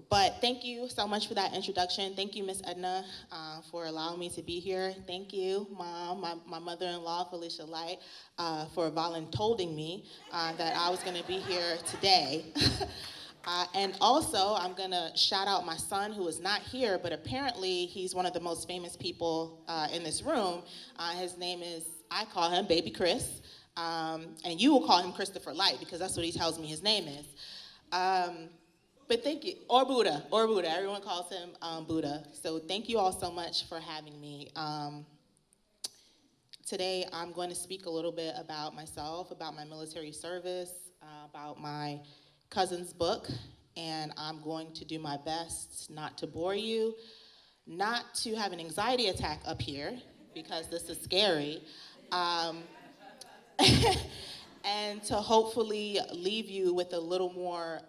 But thank you so much for that introduction. Thank you, Miss Edna, for allowing me to be here. Thank you, Mom, my mother-in-law, Felicia Light, for voluntolding me that I was going to be here today. And also, I'm going to shout out my son, who is not here, but apparently he's one of the most famous people in this room. His name is, I call him Baby Chris, and you will call him Christopher Light, because that's what he tells me his name is. But thank you, or Buddha, everyone calls him Buddha. So thank you all so much for having me. Today I'm going to speak a little bit about myself, about my military service, about my cousin's book, and I'm going to do my best not to bore you, not to have an anxiety attack up here, because this is scary, and to hopefully leave you with a little more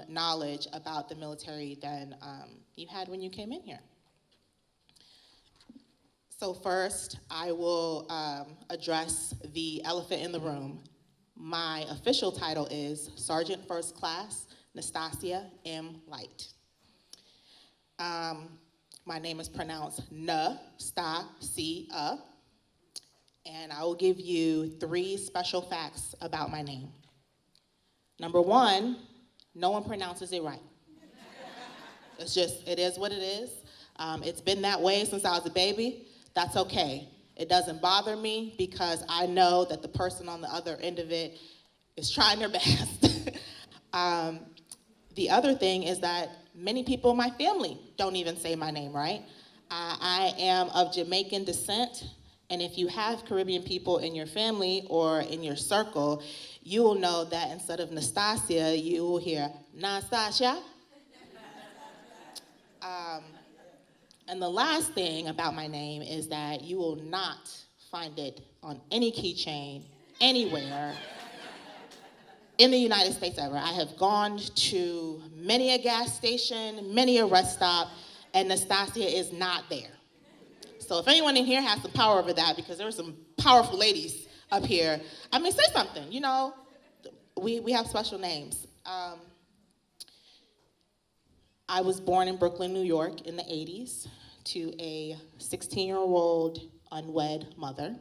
knowledge about the military than you had when you came in here. So first, I will address the elephant in the room. My official title is Sergeant First Class Natasia M. Light. My name is pronounced Natasia. And I will give you 3 special facts about my name. Number 1, no one pronounces it right. It's just, it is what it is. It's been that way since I was a baby. That's okay. It doesn't bother me because I know that the person on the other end of it is trying their best. The other thing is that many people in my family don't even say my name right. I am of Jamaican descent. And if you have Caribbean people in your family or in your circle, you will know that instead of Natasia, you will hear Natasia. And the last thing about my name is that you will not find it on any keychain, anywhere, in the United States ever. I have gone to many a gas station, many a rest stop, and Natasia is not there. So if anyone in here has some power over that, because there are some powerful ladies up here, I mean, say something, you know. We have special names. I was born in Brooklyn, New York in the 80s to a 16-year-old unwed mother.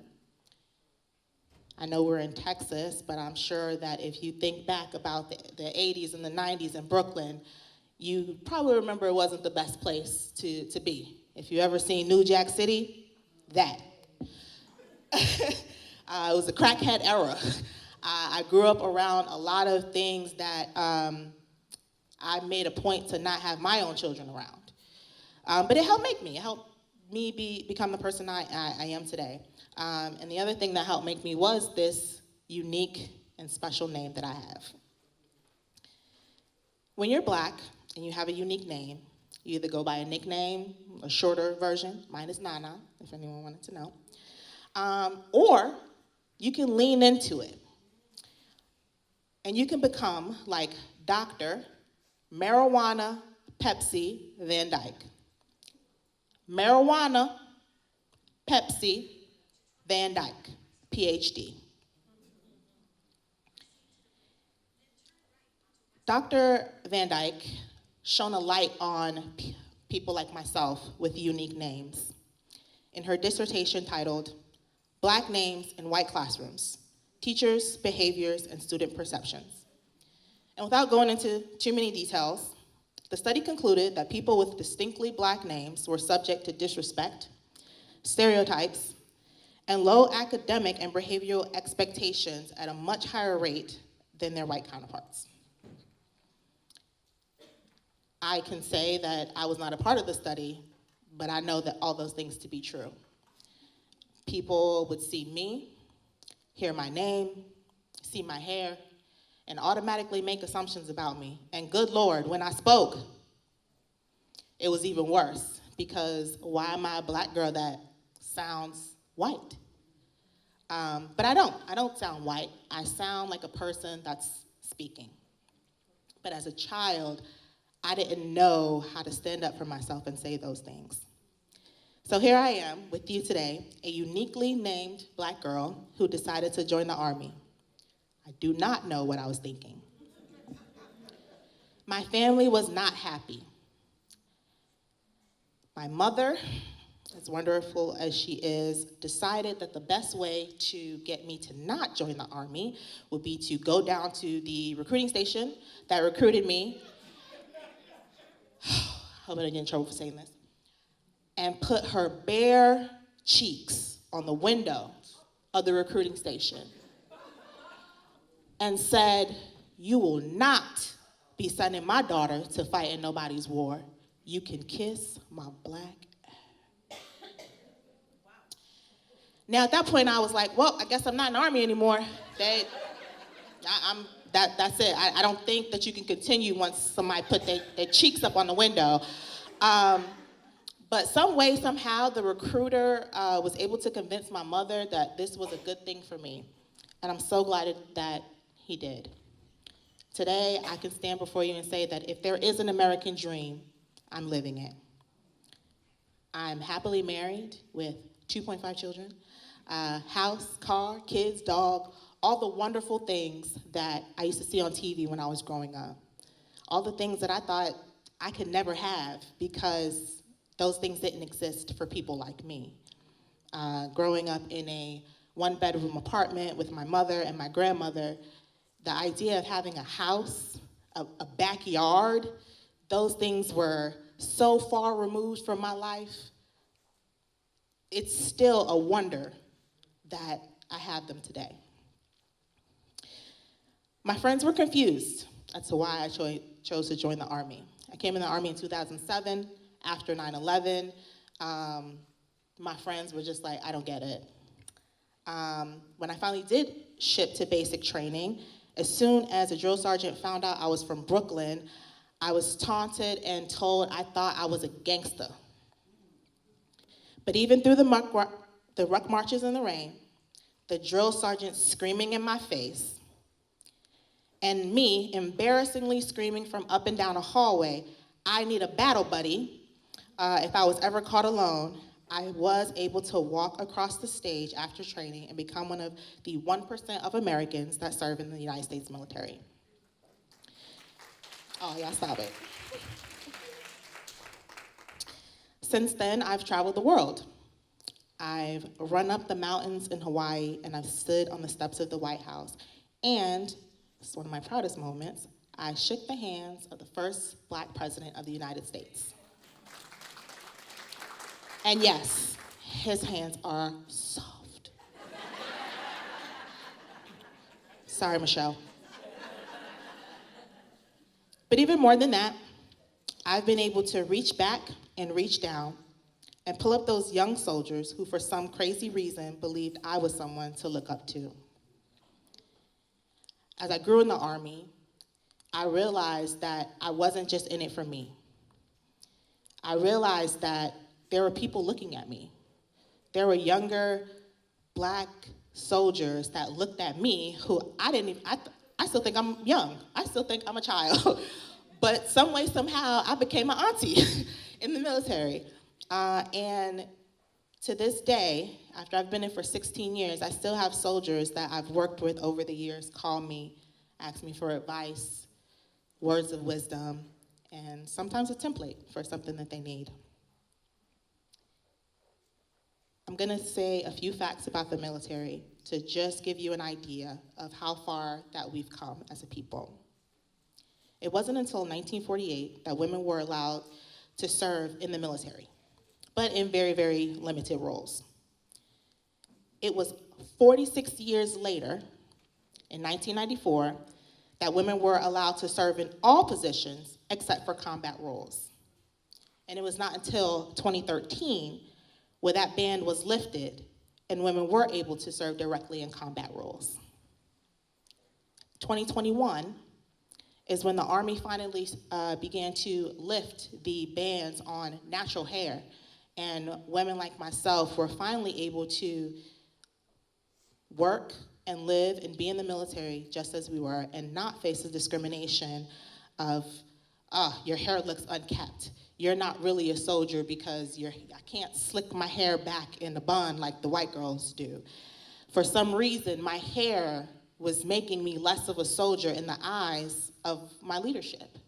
I know we're in Texas, but I'm sure that if you think back about the 80s and the 90s in Brooklyn, you probably remember it wasn't the best place to be. If you ever seen New Jack City, that. It was a crackhead era. I grew up around a lot of things that I made a point to not have my own children around. But it helped make me. It helped me become the person I am today. And the other thing that helped make me was this unique and special name that I have. When you're Black and you have a unique name, you either go by a nickname, a shorter version, mine is Nana, if anyone wanted to know, or you can lean into it. And you can become like Dr. Marijuana Pepsi Van Dyke. Marijuana Pepsi Van Dyke, PhD. Dr. Van Dyke shone a light on people like myself with unique names in her dissertation titled Black Names in White Classrooms, Teachers, Behaviors, and Student Perceptions. And without going into too many details, the study concluded that people with distinctly Black names were subject to disrespect, stereotypes, and low academic and behavioral expectations at a much higher rate than their white counterparts. I can say that I was not a part of the study, but I know that all those things to be true. People would see me, hear my name, see my hair, and automatically make assumptions about me. And good Lord, when I spoke, it was even worse, because why am I a Black girl that sounds white? But I don't sound white. I sound like a person that's speaking. But as a child, I didn't know how to stand up for myself and say those things. So here I am with you today, a uniquely named Black girl who decided to join the Army. I do not know what I was thinking. My family was not happy. My mother, as wonderful as she is, decided that the best way to get me to not join the Army would be to go down to the recruiting station that recruited me. Hope I didn't get in trouble for saying this. And put her bare cheeks on the window of the recruiting station and said, "You will not be sending my daughter to fight in nobody's war. You can kiss my black." Now, at that point, I was like, well, I guess I'm not in the Army anymore. That's it. I don't think that you can continue once somebody put their cheeks up on the window. But some way, somehow, the recruiter was able to convince my mother that this was a good thing for me. And I'm so glad that he did. Today, I can stand before you and say that if there is an American dream, I'm living it. I'm happily married with 2.5 children. House, car, kids, dog, all the wonderful things that I used to see on TV when I was growing up. All the things that I thought I could never have because those things didn't exist for people like me. Growing up in a one-bedroom apartment with my mother and my grandmother, the idea of having a house, a backyard, those things were so far removed from my life. It's still a wonder that I have them today. My friends were confused as to why I chose to join the Army. I came in the Army in 2007 after 9/11. My friends were just like, I don't get it. When I finally did ship to basic training, as soon as a drill sergeant found out I was from Brooklyn, I was taunted and told I thought I was a gangster. But even through the ruck marches in the rain, the drill sergeant screaming in my face, and me embarrassingly screaming from up and down a hallway, I need a battle buddy. If I was ever caught alone, I was able to walk across the stage after training and become one of the 1% of Americans that serve in the United States military. Oh, yeah, stop it. Since then, I've traveled the world. I've run up the mountains in Hawaii, and I've stood on the steps of the White House. And, it's one of my proudest moments, I shook the hands of the first Black president of the United States. And yes, his hands are soft. Sorry, Michelle. But even more than that, I've been able to reach back and reach down and pull up those young soldiers who, for some crazy reason, believed I was someone to look up to. As I grew in the Army, I realized that I wasn't just in it for me. I realized that there were people looking at me. There were younger Black soldiers that looked at me who I still think I'm young. I still think I'm a child. But some way, somehow, I became an auntie in the military. And to this day, after I've been in for 16 years, I still have soldiers that I've worked with over the years call me, ask me for advice, words of wisdom, and sometimes a template for something that they need. I'm gonna say a few facts about the military to just give you an idea of how far that we've come as a people. It wasn't until 1948 that women were allowed to serve in the military, but in very, very limited roles. It was 46 years later, in 1994, that women were allowed to serve in all positions except for combat roles. And it was not until 2013 where that ban was lifted and women were able to serve directly in combat roles. 2021 is when the Army finally began to lift the bans on natural hair, and women like myself were finally able to work and live and be in the military just as we were and not face the discrimination of, your hair looks unkept. You're not really a soldier because I can't slick my hair back in a bun like the white girls do. For some reason, my hair was making me less of a soldier in the eyes of my leadership.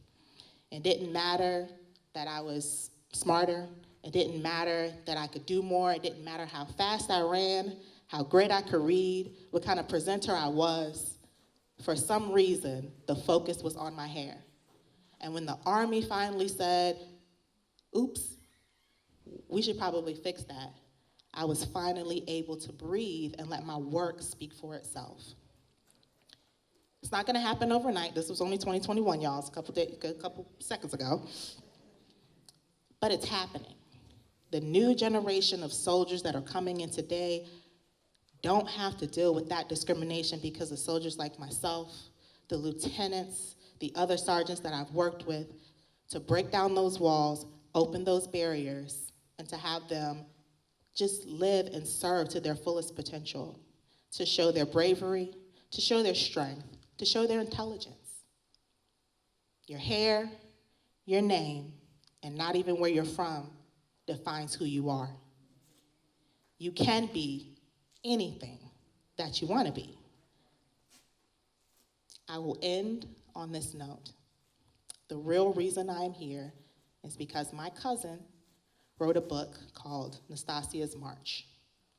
It didn't matter that I was smarter, It didn't matter that I could do more. It didn't matter how fast I ran, how great I could read, what kind of presenter I was. For some reason, the focus was on my hair. And when the Army finally said, oops, we should probably fix that, I was finally able to breathe and let my work speak for itself. It's not gonna happen overnight. This was only 2021, y'all. It's a couple seconds ago. But it's happening. The new generation of soldiers that are coming in today don't have to deal with that discrimination because of soldiers like myself, the lieutenants, the other sergeants that I've worked with, to break down those walls, open those barriers, and to have them just live and serve to their fullest potential, to show their bravery, to show their strength, to show their intelligence. Your hair, your name, and not even where you're from defines who you are. You can be anything that you want to be. I will end on this note. The real reason I'm here is because my cousin wrote a book called Natasia's March,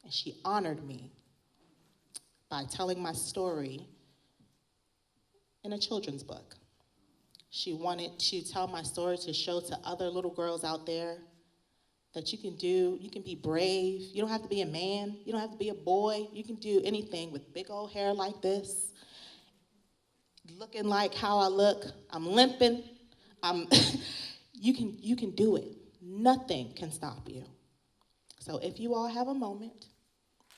and she honored me by telling my story in a children's book. She wanted to tell my story to show to other little girls out there that you can be brave. You don't have to be a man. You don't have to be a boy. You can do anything with big old hair like this, looking like how I look. I'm limping. You can do it. Nothing can stop you. So if you all have a moment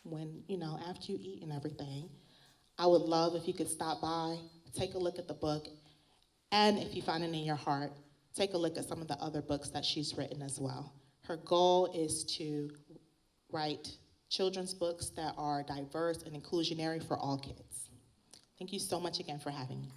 when, after you eat and everything, I would love if you could stop by, take a look at the book, and if you find it in your heart, take a look at some of the other books that she's written as well. Her goal is to write children's books that are diverse and inclusionary for all kids. Thank you so much again for having me.